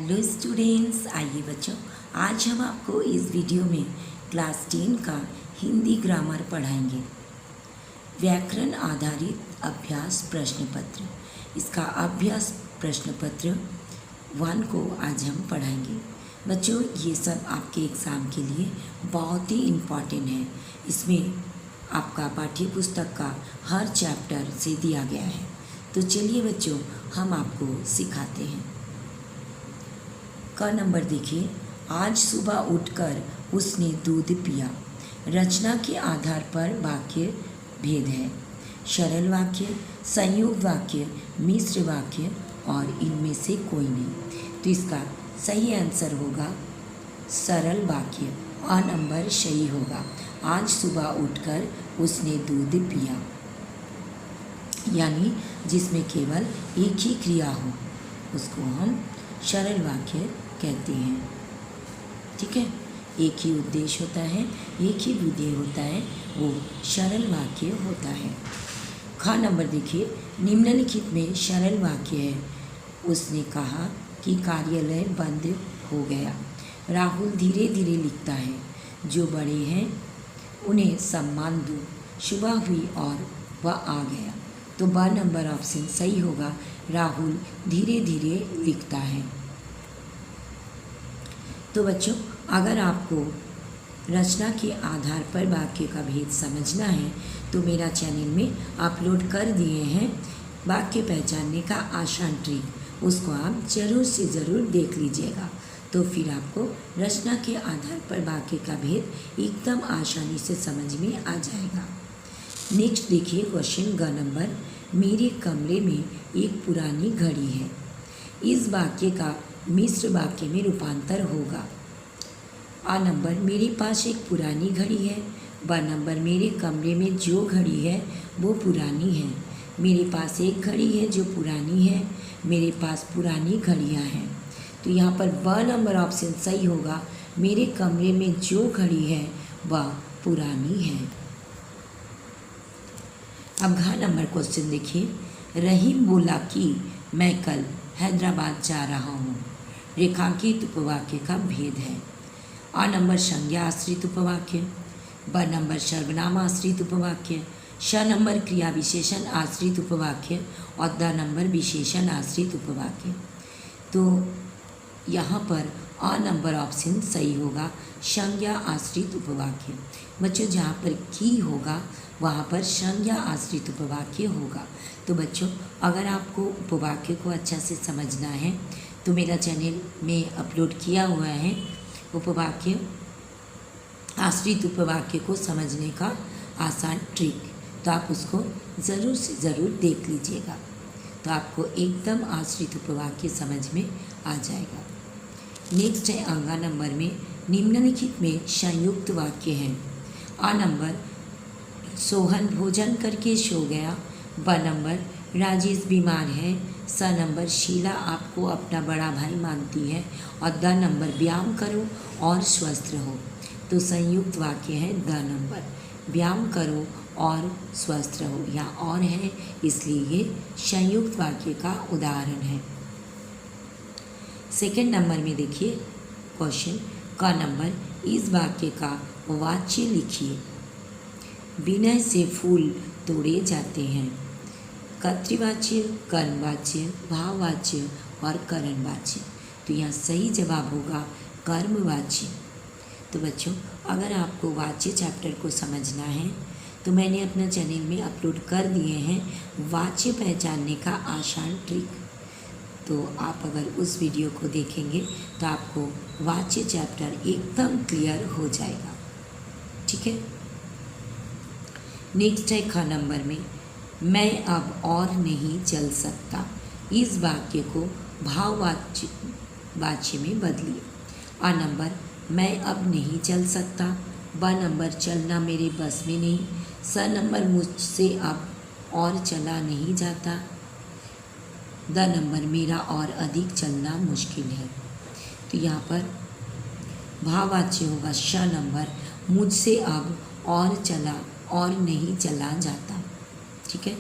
Hello students, आइए बच्चों, आज हम आपको इस वीडियो में क्लास 10 का हिंदी ग्रामर पढ़ाएंगे। व्याकरण आधारित अभ्यास प्रश्न पत्र, इसका अभ्यास प्रश्न पत्र 1 को आज हम पढ़ाएंगे। बच्चों, ये सब आपके एग्ज़ाम के लिए बहुत ही इम्पॉर्टेंट है। इसमें आपका पाठ्य पुस्तक का हर चैप्टर से दिया गया है। तो चलिए बच्चों, हम आपको सिखाते हैं। का नंबर देखिए, आज सुबह उठकर उसने दूध पिया। रचना के आधार पर वाक्य भेद है। सरल वाक्य, संयुक्त वाक्य, मिश्र वाक्य और इनमें से कोई नहीं। तो इसका सही आंसर होगा सरल वाक्य। आ नंबर सही होगा। आज सुबह उठकर उसने दूध पिया, यानी जिसमें केवल एक ही क्रिया हो उसको हम सरल वाक्य कहते हैं। ठीक है, एक ही उद्देश्य होता है, एक ही विधेय होता है, वो सरल वाक्य होता है। खा नंबर देखिए, निम्नलिखित में सरल वाक्य है। उसने कहा कि कार्यालय बंद हो गया। राहुल धीरे धीरे लिखता है। जो बड़े हैं उन्हें सम्मान दो। सुबह हुई और वह आ गया। तो ब नंबर ऑप्शन सही होगा। राहुल धीरे धीरे लिखता है। तो बच्चों, अगर आपको रचना के आधार पर वाक्य का भेद समझना है तो मेरा चैनल में अपलोड कर दिए हैं वाक्य पहचानने का आसान ट्रिक, उसको आप ज़रूर से ज़रूर देख लीजिएगा। तो फिर आपको रचना के आधार पर वाक्य का भेद एकदम आसानी से समझ में आ जाएगा। नेक्स्ट देखिए क्वेश्चन ग नंबर, मेरे कमरे में एक पुरानी घड़ी है। इस वाक्य का मिश्र वाक्य में रूपांतर होगा। आ नंबर, मेरे पास एक पुरानी घड़ी है। ब नंबर, मेरे कमरे में जो घड़ी है वो पुरानी है। मेरे पास एक घड़ी है जो पुरानी है। मेरे पास पुरानी घड़ियाँ हैं। तो यहाँ पर ब नंबर ऑप्शन सही होगा। मेरे कमरे में जो घड़ी है वह पुरानी है। अब घ नंबर क्वेश्चन देखिए, रहीम बोला कि मैं कल हैदराबाद जा रहा हूँ। रेखांकित उपवाक्य का भेद है। आ नंबर, संज्ञा आश्रित उपवाक्य। ब नंबर, सर्वनाम आश्रित उपवाक्य। श नंबर, क्रिया विशेषण आश्रित उपवाक्य और द नंबर, विशेषण आश्रित उपवाक्य। तो यहाँ पर आ नंबर ऑप्शन सही होगा, संज्ञा आश्रित उपवाक्य। बच्चों, जहाँ पर की होगा वहाँ पर संज्ञा आश्रित उपवाक्य होगा। तो बच्चों, अगर आपको उपवाक्य को अच्छा से समझना है तो मेरा चैनल में अपलोड किया हुआ है उपवाक्य आश्रित उपवाक्य को समझने का आसान ट्रिक, तो आप उसको ज़रूर से ज़रूर देख लीजिएगा। तो आपको एकदम आश्रित उपवाक्य समझ में आ जाएगा। नेक्स्ट है अंगा नंबर में, निम्नलिखित में संयुक्त वाक्य है। आ नंबर, सोहन भोजन करके सो गया। ब नंबर, राजेश बीमार है। स नंबर, शीला आपको अपना बड़ा भाई मानती है। और द नंबर, व्यायाम करो और स्वस्थ रहो। तो संयुक्त वाक्य है द नंबर, व्यायाम करो और स्वस्थ रहो। यहाँ और है इसलिए ये संयुक्त वाक्य का उदाहरण है। सेकंड नंबर में देखिए क्वेश्चन का नंबर, इस वाक्य का वाच्य लिखिए। विनय से फूल तोड़े जाते हैं। कर्तृवाच्य, कर्मवाच्य, भाववाच्य और करणवाच्य। तो यहाँ सही जवाब होगा कर्मवाच्य। तो बच्चों, अगर आपको वाच्य चैप्टर को समझना है तो मैंने अपना चैनल में अपलोड कर दिए हैं वाच्य पहचानने का आसान ट्रिक। तो आप अगर उस वीडियो को देखेंगे तो आपको वाच्य चैप्टर एकदम क्लियर हो जाएगा। ठीक है। नेक्स्ट है ख नंबर में, मैं अब और नहीं चल सकता। इस वाक्य को भाववाच्य में बदलिए। आ नंबर, मैं अब नहीं चल सकता। ब नंबर, चलना मेरे बस में नहीं। स नंबर, मुझसे अब और चला नहीं जाता। द नंबर, मेरा और अधिक चलना मुश्किल है। तो यहाँ पर भाववाच्य होगा श नंबर, मुझसे अब और नहीं चला जाता। ठीक है।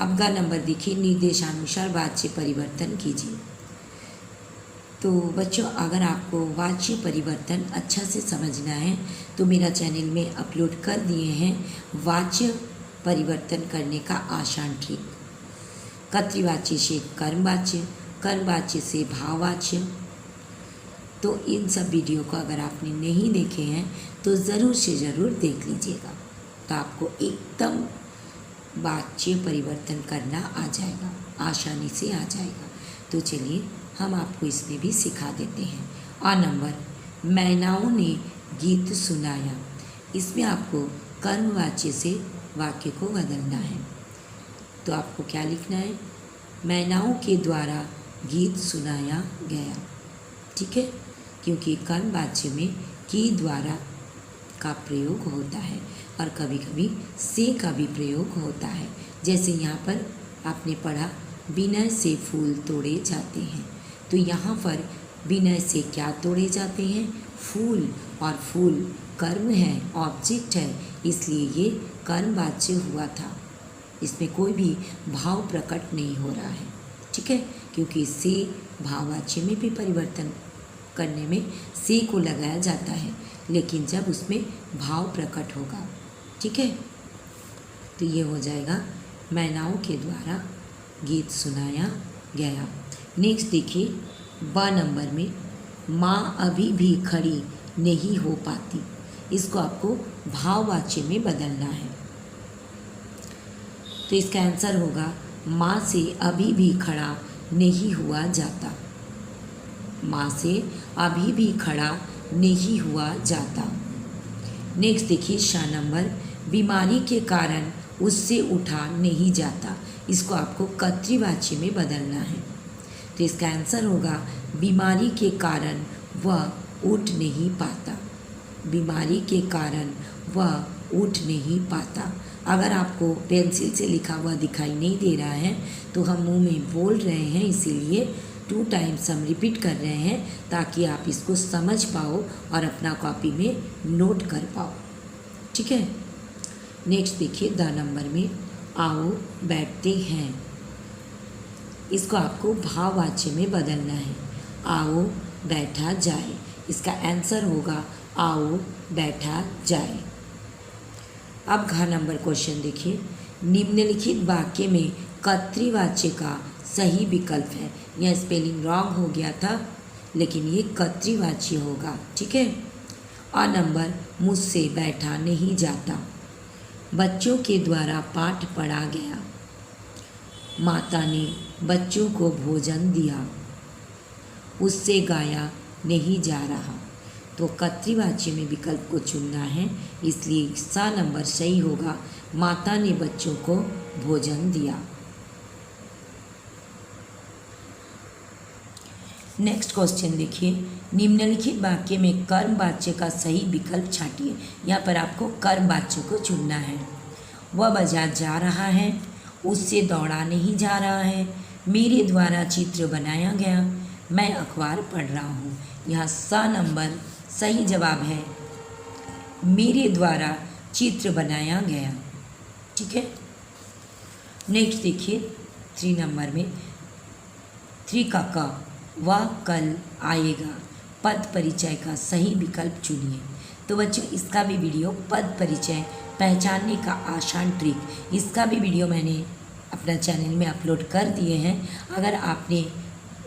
अब ग नंबर देखिए, निर्देशानुसार वाच्य परिवर्तन कीजिए। तो बच्चों, अगर आपको वाच्य परिवर्तन अच्छा से समझना है तो मेरा चैनल में अपलोड कर दिए हैं वाच्य परिवर्तन करने का आसान ट्रिक। कर्तृवाच्य से कर्मवाच्य, कर्मवाच्य से भाववाच्य। तो इन सब वीडियो को अगर आपने नहीं देखे हैं तो ज़रूर से ज़रूर देख लीजिएगा, तो आपको एकदम वाच्य परिवर्तन करना आ जाएगा, आसानी से आ जाएगा। तो चलिए हम आपको इसमें भी सिखा देते हैं। और नंबर, मैनाओं ने गीत सुनाया, इसमें आपको कर्मवाच्य से वाक्य को बदलना है। तो आपको क्या लिखना है? मैनाओं के द्वारा गीत सुनाया गया, ठीक है, क्योंकि कर्मवाच्य में के द्वारा का प्रयोग होता है और कभी कभी से का भी प्रयोग होता है। जैसे यहाँ पर आपने पढ़ा विनय से फूल तोड़े जाते हैं, तो यहाँ पर विनय से क्या तोड़े जाते हैं? फूल, और फूल कर्म है, ऑब्जेक्ट है, इसलिए ये कर्मवाच्य हुआ था। इसमें कोई भी भाव प्रकट नहीं हो रहा है, ठीक है, क्योंकि से भाववाच्य में भी परिवर्तन करने में से को लगाया जाता है, लेकिन जब उसमें भाव प्रकट होगा, ठीक है। तो ये हो जाएगा मैनाओं के द्वारा गीत सुनाया गया। नेक्स्ट देखिए, ब नंबर में माँ अभी भी खड़ी नहीं हो पाती, इसको आपको भाववाच्य में बदलना है। तो इसका आंसर होगा माँ से अभी भी खड़ा नहीं हुआ जाता। माँ से अभी भी खड़ा नहीं हुआ जाता। नेक्स्ट देखिए, श नंबर, बीमारी के कारण उससे उठा नहीं जाता, इसको आपको कर्तृवाच्य में बदलना है। तो इसका आंसर होगा बीमारी के कारण वह उठ नहीं पाता। बीमारी के कारण वह उठ नहीं पाता। अगर आपको पेंसिल से लिखा हुआ दिखाई नहीं दे रहा है तो हम मुंह में बोल रहे हैं, इसीलिए 2 टाइम्स हम रिपीट कर रहे हैं ताकि आप इसको समझ पाओ और अपना कॉपी में नोट कर पाओ, ठीक है। नेक्स्ट देखिए, द नंबर में आओ बैठते हैं, इसको आपको भाववाच्य में बदलना है। आओ बैठा जाए, इसका आंसर होगा आओ बैठा जाए। अब घ नंबर क्वेश्चन देखिए, निम्नलिखित वाक्य में कर्तृवाच्य का सही विकल्प है। यह स्पेलिंग रॉन्ग हो गया था, लेकिन ये कर्तृवाच्य होगा, ठीक है। अ नंबर, मुझसे बैठा नहीं जाता। बच्चों के द्वारा पाठ पढ़ा गया। माता ने बच्चों को भोजन दिया। उससे गाया नहीं जा रहा। तो कर्तृवाच्य में विकल्प को चुनना है, इसलिए सा नंबर सही होगा, माता ने बच्चों को भोजन दिया। नेक्स्ट क्वेश्चन देखिए, निम्नलिखित वाक्य में कर्मवाच्य का सही विकल्प छांटिए। यहाँ पर आपको कर्मवाच्य को चुनना है। वह बाजार जा रहा है, उससे दौड़ा नहीं जा रहा है, मेरे द्वारा चित्र बनाया गया, मैं अखबार पढ़ रहा हूँ। यहाँ सा नंबर सही जवाब है, मेरे द्वारा चित्र बनाया गया, ठीक है। नेक्स्ट देखिए, 3 नंबर में 3 का क, वह कल आएगा, पद परिचय का सही विकल्प चुनिए। तो बच्चों, इसका भी वीडियो पद परिचय पहचानने का आसान ट्रिक, इसका भी वीडियो मैंने अपना चैनल में अपलोड कर दिए हैं। अगर आपने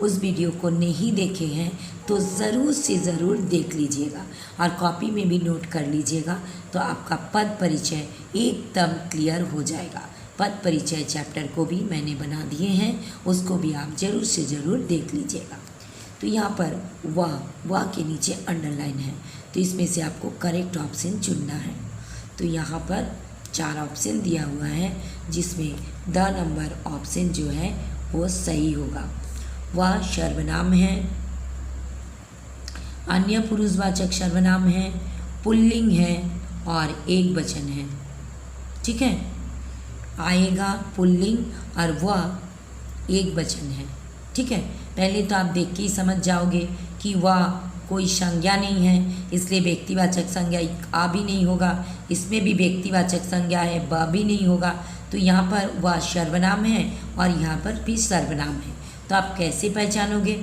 उस वीडियो को नहीं देखे हैं तो ज़रूर से ज़रूर देख लीजिएगा और कॉपी में भी नोट कर लीजिएगा, तो आपका पद परिचय एकदम क्लियर हो जाएगा। पद परिचय चैप्टर को भी मैंने बना दिए हैं, उसको भी आप ज़रूर से ज़रूर देख लीजिएगा। तो यहाँ पर वाह के नीचे अंडरलाइन है, तो इसमें से आपको करेक्ट ऑप्शन चुनना है। तो यहाँ पर 4 ऑप्शन दिया हुआ है, जिसमें द नंबर ऑप्शन जो है वो सही होगा। वह सर्वनाम है, अन्य पुरुषवाचक सर्वनाम है, पुल्लिंग है और एक वचन है, ठीक है। आएगा पुल्लिंग और वह एक वचन है, ठीक है। पहले तो आप देख के ही समझ जाओगे कि वह कोई संज्ञा नहीं है, इसलिए व्यक्तिवाचक संज्ञा आ भी नहीं होगा। इसमें भी व्यक्तिवाचक संज्ञा है, ब भी नहीं होगा। तो यहाँ पर वह सर्वनाम है और यहाँ पर भी सर्वनाम है। तो आप कैसे पहचानोगे?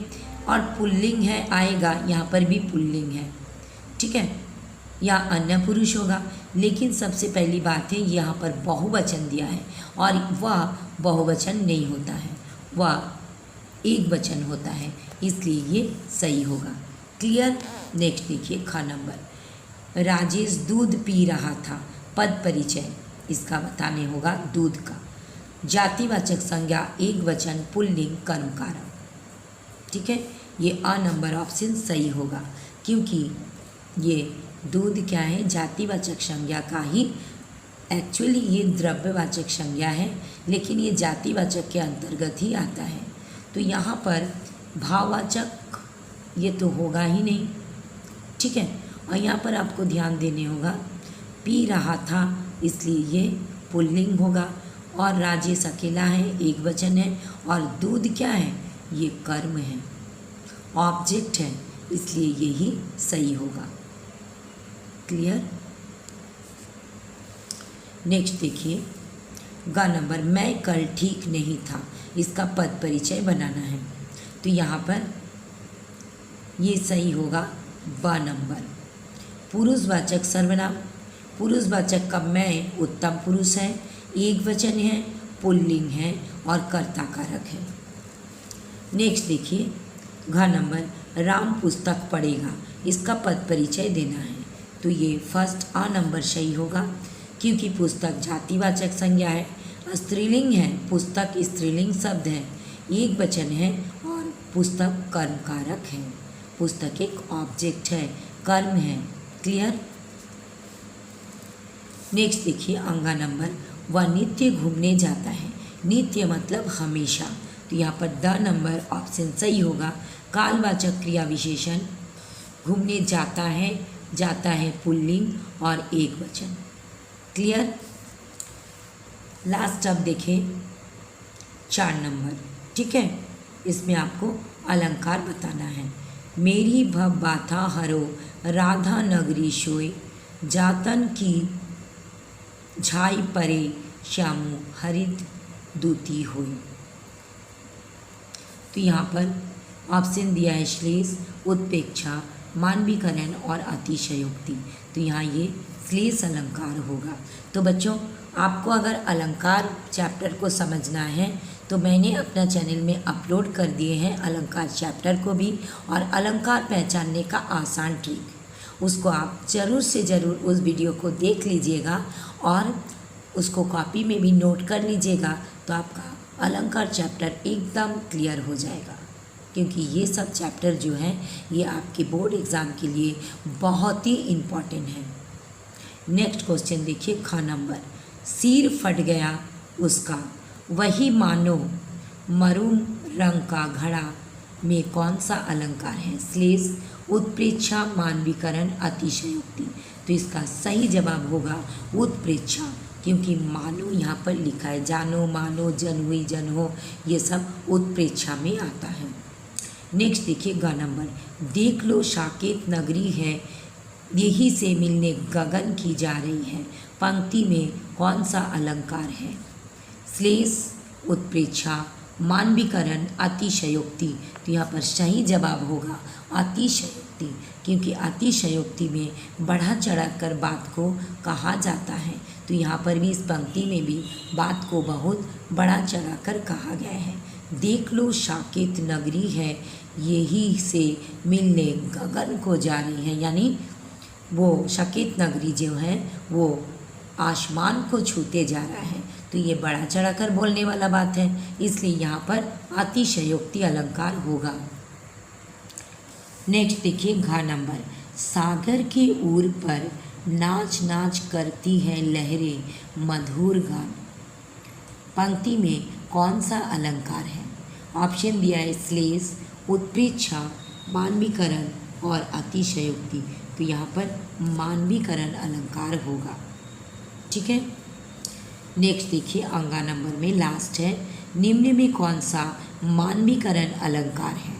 और पुल्लिंग है आएगा, यहाँ पर भी पुल्लिंग है, ठीक है, या अन्य पुरुष होगा। लेकिन सबसे पहली बात है यहाँ पर बहुवचन दिया है और वह बहुवचन नहीं होता है, वह एक वचन होता है, इसलिए ये सही होगा। क्लियर। नेक्स्ट देखिए ख नंबर, राजेश दूध पी रहा था। पद परिचय इसका बताने होगा दूध का। जातिवाचक संज्ञा एक वचन पुल्लिंग कर्म कारक, ठीक है, ये अ नंबर ऑप्शन सही होगा क्योंकि ये दूध क्या है, जातिवाचक संज्ञा का ही, एक्चुअली ये द्रव्यवाचक संज्ञा है लेकिन ये जातिवाचक के अंतर्गत ही आता है। तो यहाँ पर भाववाचक ये तो होगा ही नहीं, ठीक है। और यहाँ पर आपको ध्यान देने होगा पी रहा था इसलिए ये पुल्लिंग होगा और राजेश अकेला है, एक वचन है, और दूध क्या है, ये कर्म है, ऑब्जेक्ट है, इसलिए यही सही होगा। क्लियर। नेक्स्ट देखिए ग नंबर, मैं कल ठीक नहीं था। इसका पद परिचय बनाना है तो यहाँ पर ये सही होगा ब नंबर। पुरुषवाचक सर्वनाम, पुरुषवाचक का मैं उत्तम पुरुष है, एक वचन है, पुल्लिंग है और कर्ता कारक है। नेक्स्ट देखिए घ नंबर, राम पुस्तक पढ़ेगा। इसका पद परिचय देना है तो ये फर्स्ट अ नंबर सही होगा क्योंकि पुस्तक जातिवाचक संज्ञा है, स्त्रीलिंग है, पुस्तक स्त्रीलिंग शब्द है, एक वचन है और पुस्तक कर्म कारक है, पुस्तक एक ऑब्जेक्ट है, कर्म है। क्लियर। नेक्स्ट देखिए अंगा नंबर, वह नित्य घूमने जाता है। नित्य मतलब हमेशा, तो यहाँ पर द नंबर ऑप्शन सही होगा। कालवाचक क्रिया विशेषण, घूमने जाता है पुल्लिंग और एक वचन। क्लियर। लास्ट अब देखें 4 नंबर, ठीक है, इसमें आपको अलंकार बताना है। मेरी भव बाथा हरो राधा नगरी सोए, जातन की झाई परे श्यामु हरित दूती होए। तो यहाँ पर ऑप्शन दिया है श्लेष, उत्प्रेक्षा, मानवीकरण और अतिशयोक्ति। तो यहाँ ये श्लेष अलंकार होगा। तो बच्चों आपको अगर अलंकार चैप्टर को समझना है तो मैंने अपना चैनल में अपलोड कर दिए हैं अलंकार चैप्टर को भी, और अलंकार पहचानने का आसान ट्रिक, उसको आप ज़रूर से ज़रूर उस वीडियो को देख लीजिएगा और उसको कॉपी में भी नोट कर लीजिएगा, तो आपका अलंकार चैप्टर एकदम क्लियर हो जाएगा। क्योंकि ये सब चैप्टर जो हैं ये आपके बोर्ड एग्ज़ाम के लिए बहुत ही इम्पॉर्टेंट है। नेक्स्ट क्वेश्चन देखिए ख नंबर, सिर फट गया उसका, वही मानो मरून रंग का घड़ा में कौन सा अलंकार है? श्लेष, उत्प्रेक्षा, मानवीकरण, अतिशयोक्ति। तो इसका सही जवाब होगा उत्प्रेक्षा, क्योंकि मानो यहाँ पर लिखा है, जानो, मानो, जन हुई, जन हो, ये सब उत्प्रेक्षा में आता है। नेक्स्ट देखिए ग नंबर, देख लो साकेत नगरी है, यही से मिलने गगन की जा रही है। पंक्ति में कौन सा अलंकार है? श्लेष, उत्प्रेक्षा, मानवीकरण, अतिशयोक्ति। तो यहाँ पर सही जवाब होगा अतिशयोक्ति, क्योंकि अतिशयोक्ति में बढ़ा चढ़ाकर बात को कहा जाता है। तो यहाँ पर भी इस पंक्ति में भी बात को बहुत बढ़ा चढ़ाकर कहा गया है। देख लो साकेत नगरी है, यही से मिलने गगन को जा रही है, यानी वो साकेत नगरी जो है वो आसमान को छूते जा रहा है। तो ये बढ़ा चढ़ाकर बोलने वाला बात है, इसलिए यहाँ पर अतिशयोक्ति अलंकार होगा। नेक्स्ट देखिए घ नंबर, सागर के ऊर पर नाच नाच करती है लहरें मधुर गान। पंक्ति में कौन सा अलंकार है? ऑप्शन दिया है श्लेष, उत्प्रेक्षा, मानवीकरण और अतिशयोक्ति। तो यहाँ पर मानवीकरण अलंकार होगा। ठीक है। नेक्स्ट देखिए अंगा नंबर में लास्ट है, निम्न में कौन सा मानवीकरण अलंकार है?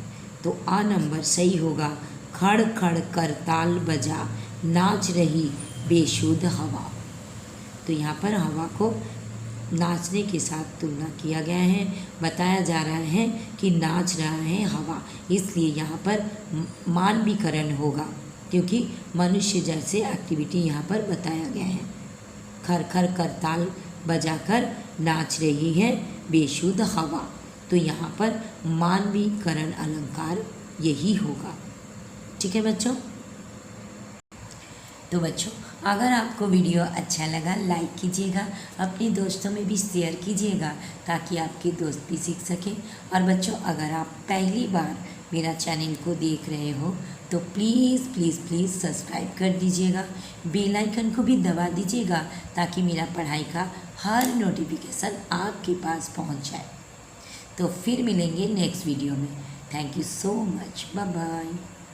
तो आ नंबर सही होगा, खड़ खड़ करताल बजा, नाच रही बेशुद्ध हवा। तो यहाँ पर हवा को नाचने के साथ तुलना किया गया है। बताया जा रहा है कि नाच रहा है हवा, इसलिए यहाँ पर मानवीकरण होगा, क्योंकि मनुष्य जैसे एक्टिविटी यहाँ पर बताया गया है। खर खर करताल बजाकर नाच रही है बेसुध हवा, तो यहाँ पर मानवीकरण अलंकार यही होगा। ठीक है बच्चों। तो बच्चों, अगर आपको वीडियो अच्छा लगा लाइक कीजिएगा, अपने दोस्तों में भी शेयर कीजिएगा ताकि आपके दोस्त भी सीख सकें। और बच्चों, अगर आप पहली बार मेरा चैनल को देख रहे हो तो प्लीज़ प्लीज़ प्लीज़ सब्सक्राइब कर दीजिएगा, बेल आइकन को भी दबा दीजिएगा ताकि मेरा पढ़ाई का हर नोटिफिकेशन आपके पास पहुंच जाए। तो फिर मिलेंगे नेक्स्ट वीडियो में। Thank you so much, bye bye.